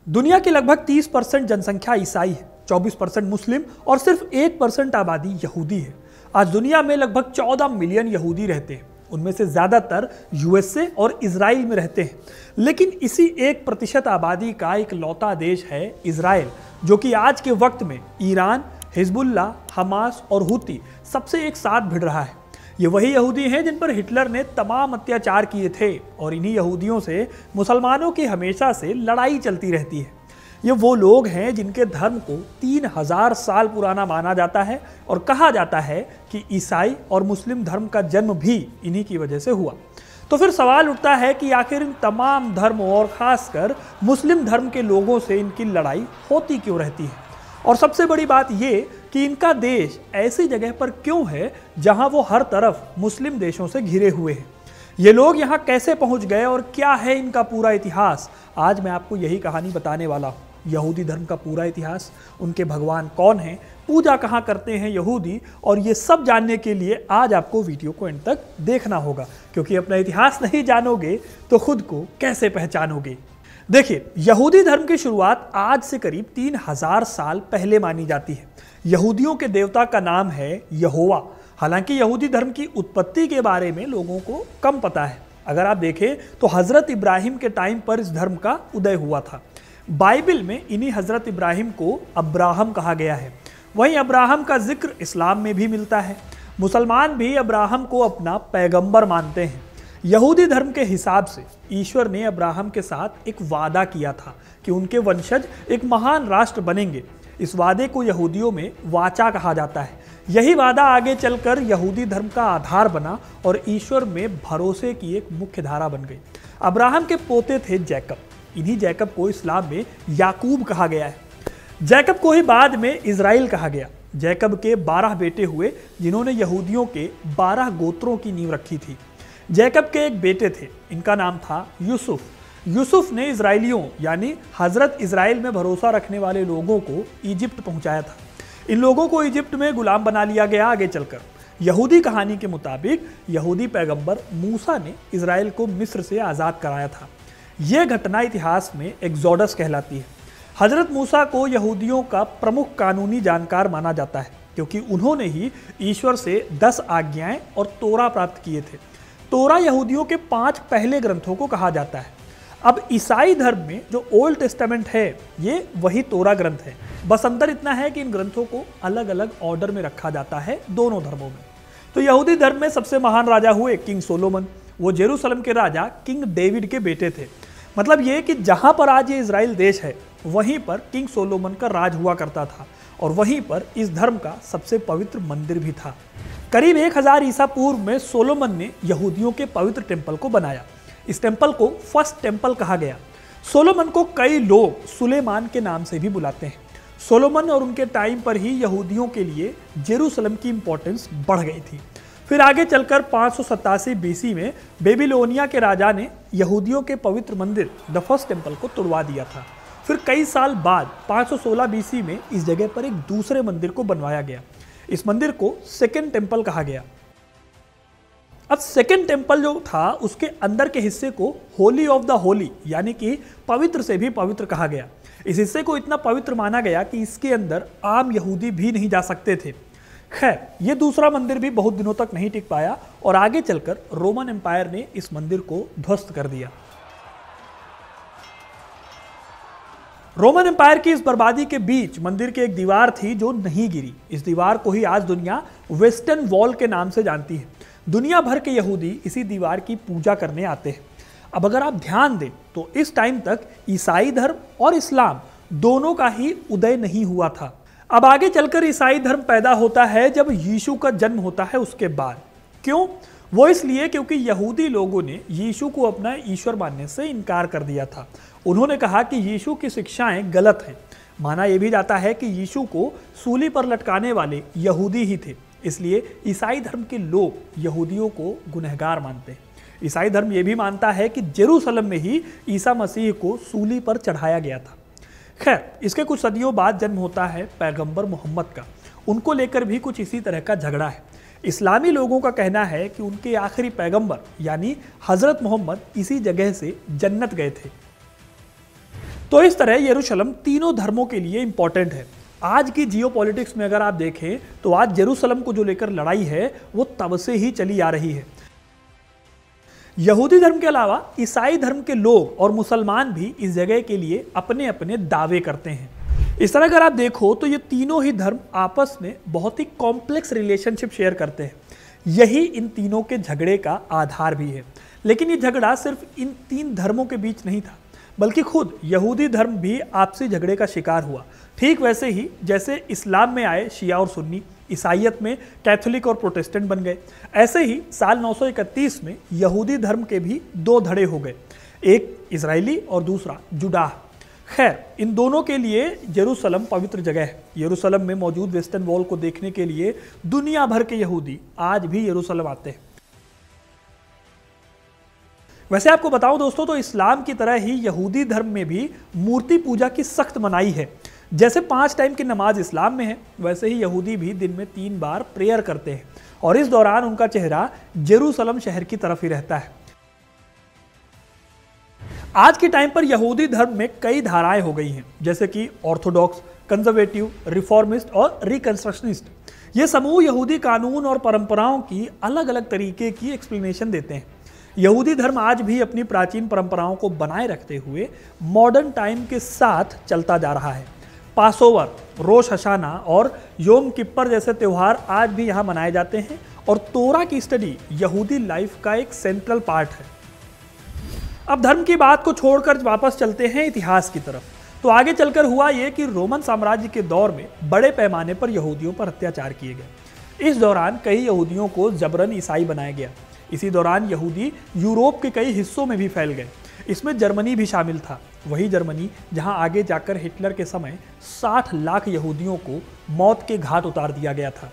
दुनिया की लगभग 30% जनसंख्या ईसाई है, 24% मुस्लिम और सिर्फ 1% आबादी यहूदी है। आज दुनिया में लगभग 14 मिलियन यहूदी रहते हैं। उनमें से ज्यादातर यूएसए और इजराइल में रहते हैं। लेकिन इसी 1% आबादी का एक लौता देश है इजराइल, जो कि आज के वक्त में ईरान, हिजबुल्लाह, हमास और हुती सबसे एक साथ भिड़ रहा है। ये वही यहूदी हैं जिन पर हिटलर ने तमाम अत्याचार किए थे और इन्हीं यहूदियों से मुसलमानों की हमेशा से लड़ाई चलती रहती है। ये वो लोग हैं जिनके धर्म को 3000 साल पुराना माना जाता है और कहा जाता है कि ईसाई और मुस्लिम धर्म का जन्म भी इन्हीं की वजह से हुआ। तो फिर सवाल उठता है कि आखिर इन तमाम धर्मों और खासकर मुस्लिम धर्म के लोगों से इनकी लड़ाई होती क्यों रहती है, और सबसे बड़ी बात ये कि इनका देश ऐसी जगह पर क्यों है जहां वो हर तरफ मुस्लिम देशों से घिरे हुए हैं। ये लोग यहां कैसे पहुंच गए और क्या है इनका पूरा इतिहास, आज मैं आपको यही कहानी बताने वाला हूं। यहूदी धर्म का पूरा इतिहास, उनके भगवान कौन हैं, पूजा कहां करते हैं यहूदी, और ये सब जानने के लिए आज आपको वीडियो को एंड तक देखना होगा, क्योंकि अपना इतिहास नहीं जानोगे तो खुद को कैसे पहचानोगे। देखिए, यहूदी धर्म की शुरुआत आज से करीब 3000 साल पहले मानी जाती है। यहूदियों के देवता का नाम है यहोवा। हालांकि यहूदी धर्म की उत्पत्ति के बारे में लोगों को कम पता है। अगर आप देखें तो हजरत इब्राहिम के टाइम पर इस धर्म का उदय हुआ था। बाइबल में इन्हीं हजरत इब्राहिम को अब्राहम कहा गया है। वहीं अब्राहम का जिक्र इस्लाम में भी मिलता है। मुसलमान भी अब्राहम को अपना पैगंबर मानते हैं। यहूदी धर्म के हिसाब से ईश्वर ने अब्राहम के साथ एक वादा किया था कि उनके वंशज एक महान राष्ट्र बनेंगे। इस वादे को यहूदियों में वाचा कहा जाता है। यही वादा आगे चलकर यहूदी धर्म का आधार बना और ईश्वर में भरोसे की एक मुख्य धारा बन गई। अब्राहम के पोते थे जैकब। इन्हीं जैकब को इस्लाम में याकूब कहा गया है। जैकब को ही बाद में इजराइल कहा गया। जैकब के 12 बेटे हुए जिन्होंने यहूदियों के 12 गोत्रों की नींव रखी थी। जैकब के एक बेटे थे, इनका नाम था यूसुफ। यूसुफ ने इजराइलियों यानी हजरत इजराइल में भरोसा रखने वाले लोगों को इजिप्ट पहुंचाया था। इन लोगों को इजिप्ट में गुलाम बना लिया गया। आगे चलकर यहूदी कहानी के मुताबिक यहूदी पैगंबर मूसा ने इजराइल को मिस्र से आज़ाद कराया था। यह घटना इतिहास में एक्सोडस कहलाती है। हजरत मूसा को यहूदियों का प्रमुख कानूनी जानकार माना जाता है, क्योंकि उन्होंने ही ईश्वर से 10 आज्ञाएं और तोरा प्राप्त किए थे। तोरा यहूदियों के 5 पहले ग्रंथों को कहा जाता है। अब ईसाई धर्म में जो ओल्ड टेस्टामेंट है, ये वही तोरा ग्रंथ है। बस अंतर इतना है कि इन ग्रंथों को अलग अलग ऑर्डर में रखा जाता है दोनों धर्मों में। तो यहूदी धर्म में सबसे महान राजा हुए किंग सोलोमन। वो जेरूशलेम के राजा किंग डेविड के बेटे थे। मतलब ये कि जहां पर आज ये इजराइल देश है, वहीं पर किंग सोलोमन का राज हुआ करता था और वहीं पर इस धर्म का सबसे पवित्र मंदिर भी था। करीब 1000 ईसा पूर्व में सोलोमन ने यहूदियों के पवित्र टेम्पल को बनाया। इस टेम्पल को फर्स्ट टेम्पल कहा गया। सोलोमन को कई लोग सुलेमान के नाम से भी बुलाते हैं। सोलोमन और उनके टाइम पर ही यहूदियों के लिए जेरूशलेम की इंपॉर्टेंस बढ़ गई थी। फिर आगे चलकर 587 बीसी में बेबीलोनिया के राजा ने यहूदियों के पवित्र मंदिर द फर्स्ट टेम्पल को तुड़वा दिया था। फिर कई साल बाद 516 बीसी में इस जगह पर एक दूसरे मंदिर को बनवाया गया। इस मंदिर को सेकेंड टेम्पल कहा गया। अब सेकेंड टेम्पल जो था, उसके अंदर के हिस्से को होली ऑफ द होली यानी कि पवित्र से भी पवित्र कहा गया। इस हिस्से को इतना पवित्र माना गया कि इसके अंदर आम यहूदी भी नहीं जा सकते थे। खैर, ये दूसरा मंदिर भी बहुत दिनों तक नहीं टिक पाया और आगे चलकर रोमन एम्पायर ने इस मंदिर को ध्वस्त कर दिया। रोमन एम्पायर की इस बर्बादी के बीच मंदिर की एक दीवार थी जो नहीं गिरी। इस दीवार को ही आज दुनिया वेस्टर्न वॉल के नाम से जानती है। दुनिया भर के यहूदी इसी दीवार की पूजा करने आते हैं। अब अगर आप ध्यान दें तो इस टाइम तक ईसाई धर्म और इस्लाम दोनों का ही उदय नहीं हुआ था। अब आगे चलकर ईसाई धर्म पैदा होता है जब यीशु का जन्म होता है उसके बाद। क्यों? वो इसलिए क्योंकि यहूदी लोगों ने यीशु को अपना ईश्वर मानने से इनकार कर दिया था। उन्होंने कहा कि यीशु की शिक्षाएं गलत हैं। माना यह भी जाता है कि यीशु को सूली पर लटकाने वाले यहूदी ही थे, इसलिए ईसाई धर्म के लोग यहूदियों को गुनहगार मानते हैं। ईसाई धर्म यह भी मानता है कि जेरूशलेम में ही ईसा मसीह को सूली पर चढ़ाया गया था। खैर, इसके कुछ सदियों बाद जन्म होता है पैगंबर मोहम्मद का। उनको लेकर भी कुछ इसी तरह का झगड़ा है। इस्लामी लोगों का कहना है कि उनके आखिरी पैगंबर यानी हजरत मोहम्मद इसी जगह से जन्नत गए थे। तो इस तरह यरूशलेम तीनों धर्मों के लिए इंपॉर्टेंट है। आज की जियोपॉलिटिक्स में अगर आप देखें तो आज यरूशलेम को जो लेकर लड़ाई है वो तब से ही चली आ रही है। यहूदी धर्म के अलावा ईसाई धर्म के लोग और मुसलमान भी इस जगह के लिए अपने अपने दावे करते हैं। इस तरह अगर आप देखो तो ये तीनों ही धर्म आपस में बहुत ही कॉम्प्लेक्स रिलेशनशिप शेयर करते हैं। यही इन तीनों के झगड़े का आधार भी है। लेकिन ये झगड़ा सिर्फ इन तीन धर्मों के बीच नहीं था, बल्कि खुद यहूदी धर्म भी आपसी झगड़े का शिकार हुआ। ठीक वैसे ही जैसे इस्लाम में आए शिया और सुन्नी, ईसाइयत में कैथोलिक और प्रोटेस्टेंट बन गए, ऐसे ही साल 931 में यहूदी धर्म के भी दो धड़े हो गए, एक इजरायली और दूसरा जुडाह। खैर, इन दोनों के लिए यरूशलेम पवित्र जगह है। यरूशलेम में मौजूद वेस्टर्न वॉल को देखने के लिए दुनिया भर के यहूदी आज भी यरूशलेम आते हैं। वैसे आपको बताऊं दोस्तों, तो इस्लाम की तरह ही यहूदी धर्म में भी मूर्ति पूजा की सख्त मनाही है। जैसे 5 टाइम की नमाज इस्लाम में है, वैसे ही यहूदी भी दिन में 3 बार प्रेयर करते हैं और इस दौरान उनका चेहरा यरूशलेम शहर की तरफ ही रहता है। आज के टाइम पर यहूदी धर्म में कई धाराएं हो गई हैं, जैसे कि ऑर्थोडॉक्स, कंजर्वेटिव, रिफॉर्मिस्ट और रिकंस्ट्रक्शनिस्ट। ये समूह यहूदी कानून और परंपराओं की अलग अलग तरीके की एक्सप्लेनेशन देते हैं। यहूदी धर्म आज भी अपनी प्राचीन परंपराओं को बनाए रखते हुए मॉडर्न टाइम के साथ चलता जा रहा है। पासोवर, रोश हशाना और योम किप्पर जैसे त्यौहार आज भी यहाँ मनाए जाते हैं और तोरा की स्टडी यहूदी लाइफ का एक सेंट्रल पार्ट है। अब धर्म की बात को छोड़कर वापस चलते हैं इतिहास की तरफ। तो आगे चलकर हुआ यह कि रोमन साम्राज्य के दौर में बड़े पैमाने पर यहूदियों पर अत्याचार किए गए। इस दौरान कई यहूदियों को जबरन ईसाई बनाया गया। इसी दौरान यहूदी यूरोप के कई हिस्सों में भी फैल गए। इसमें जर्मनी भी शामिल था, वही जर्मनी जहां आगे जाकर हिटलर के समय 60 लाख यहूदियों को मौत के घाट उतार दिया गया था।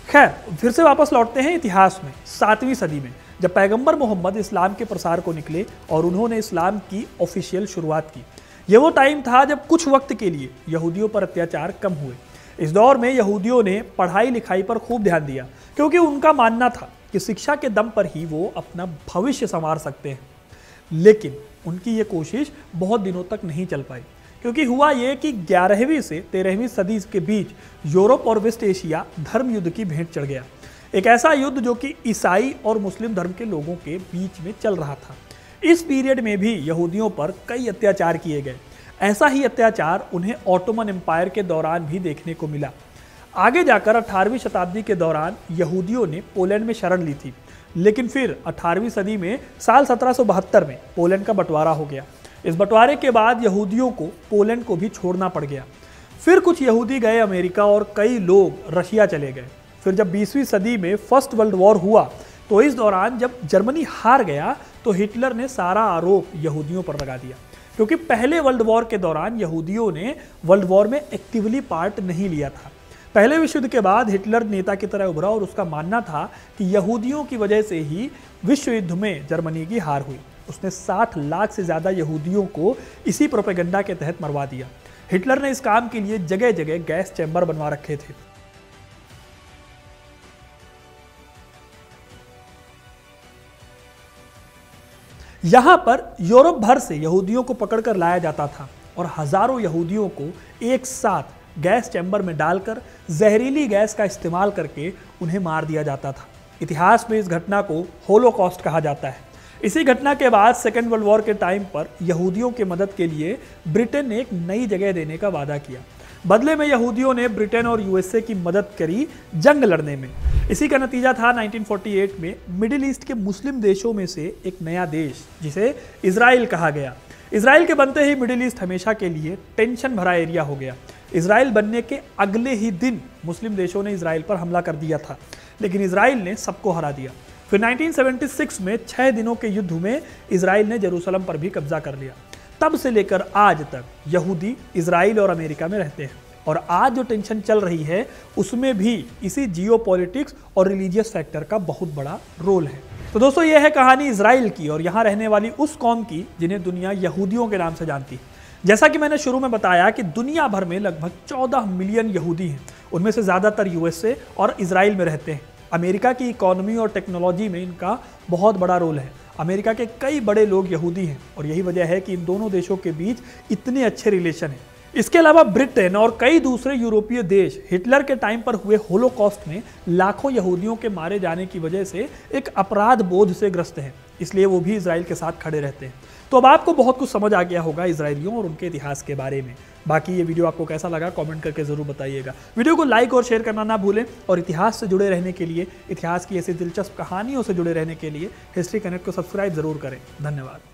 खैर, फिर से वापस लौटते हैं इतिहास में। 7वीं सदी में जब पैगंबर मोहम्मद इस्लाम के प्रसार को निकले और उन्होंने इस्लाम की ऑफिशियल शुरुआत की, यह वो टाइम था जब कुछ वक्त के लिए यहूदियों पर अत्याचार कम हुए। इस दौर में यहूदियों ने पढ़ाई लिखाई पर खूब ध्यान दिया, क्योंकि उनका मानना था कि शिक्षा के दम पर ही वो अपना भविष्य संवार सकते हैं। लेकिन उनकी ये कोशिश बहुत दिनों तक नहीं चल पाई, क्योंकि हुआ ये कि 11वीं से 13वीं सदी के बीच यूरोप और वेस्ट एशिया धर्म युद्ध की भेंट चढ़ गया। एक ऐसा युद्ध जो कि ईसाई और मुस्लिम धर्म के लोगों के बीच में चल रहा था। इस पीरियड में भी यहूदियों पर कई अत्याचार किए गए। ऐसा ही अत्याचार उन्हें ऑटोमन एम्पायर के दौरान भी देखने को मिला। आगे जाकर 18वीं शताब्दी के दौरान यहूदियों ने पोलैंड में शरण ली थी, लेकिन फिर 18वीं सदी में साल 1772 में पोलैंड का बंटवारा हो गया। इस बंटवारे के बाद यहूदियों को पोलैंड को भी छोड़ना पड़ गया। फिर कुछ यहूदी गए अमेरिका और कई लोग रशिया चले गए। फिर जब 20वीं सदी में फर्स्ट वर्ल्ड वॉर हुआ, तो इस दौरान जब जर्मनी हार गया तो हिटलर ने सारा आरोप यहूदियों पर लगा दिया, क्योंकि पहले वर्ल्ड वॉर के दौरान यहूदियों ने वर्ल्ड वॉर में एक्टिवली पार्ट नहीं लिया था। पहले विश्व युद्ध के बाद हिटलर नेता की तरह उभरा और उसका मानना था कि यहूदियों की वजह से ही विश्व युद्ध में जर्मनी की हार हुई। उसने 60 लाख से ज़्यादा यहूदियों को इसी प्रोपेगेंडा के तहत मरवा दिया। हिटलर ने इस काम के लिए जगह जगह गैस चैम्बर बनवा रखे थे। यहां पर यूरोप भर से यहूदियों को पकड़कर लाया जाता था और हजारों यहूदियों को एक साथ गैस चैम्बर में डालकर जहरीली गैस का इस्तेमाल करके उन्हें मार दिया जाता था। इतिहास में इस घटना को होलोकॉस्ट कहा जाता है। इसी घटना के बाद सेकेंड वर्ल्ड वॉर के टाइम पर यहूदियों की मदद के लिए ब्रिटेन ने एक नई जगह देने का वादा किया। बदले में यहूदियों ने ब्रिटेन और यूएसए की मदद करी जंग लड़ने में। इसी का नतीजा था 1948 में मिडिल ईस्ट के मुस्लिम देशों में से एक नया देश, जिसे इजराइल कहा गया। इजराइल के बनते ही मिडिल ईस्ट हमेशा के लिए टेंशन भरा एरिया हो गया। इजराइल बनने के अगले ही दिन मुस्लिम देशों ने इजराइल पर हमला कर दिया था, लेकिन इजराइल ने सबको हरा दिया। फिर 1976 में 6 दिनों के युद्ध में इजराइल ने जेरूसलम पर भी कब्जा कर लिया। तब से लेकर आज तक यहूदी इजराइल और अमेरिका में रहते हैं और आज जो टेंशन चल रही है उसमें भी इसी जियोपॉलिटिक्स और रिलीजियस फैक्टर का बहुत बड़ा रोल है। तो दोस्तों, यह है कहानी इजराइल की और यहाँ रहने वाली उस कौम की जिन्हें दुनिया यहूदियों के नाम से जानती है। जैसा कि मैंने शुरू में बताया कि दुनिया भर में लगभग 14 मिलियन यहूदी हैं। उनमें से ज़्यादातर यूएसए और इजराइल में रहते हैं। अमेरिका की इकोनॉमी और टेक्नोलॉजी में इनका बहुत बड़ा रोल है। अमेरिका के कई बड़े लोग यहूदी हैं और यही वजह है कि इन दोनों देशों के बीच इतने अच्छे रिलेशन हैं। इसके अलावा ब्रिटेन और कई दूसरे यूरोपीय देश हिटलर के टाइम पर हुए होलोकॉस्ट में लाखों यहूदियों के मारे जाने की वजह से एक अपराध बोध से ग्रस्त हैं, इसलिए वो भी इजराइल के साथ खड़े रहते हैं। तो अब आपको बहुत कुछ समझ आ गया होगा इजरायलियों और उनके इतिहास के बारे में। बाकी ये वीडियो आपको कैसा लगा कमेंट करके जरूर बताइएगा। वीडियो को लाइक और शेयर करना ना भूलें और इतिहास से जुड़े रहने के लिए, इतिहास की ऐसी दिलचस्प कहानियों से जुड़े रहने के लिए हिस्ट्री कनेक्ट को सब्सक्राइब जरूर करें। धन्यवाद।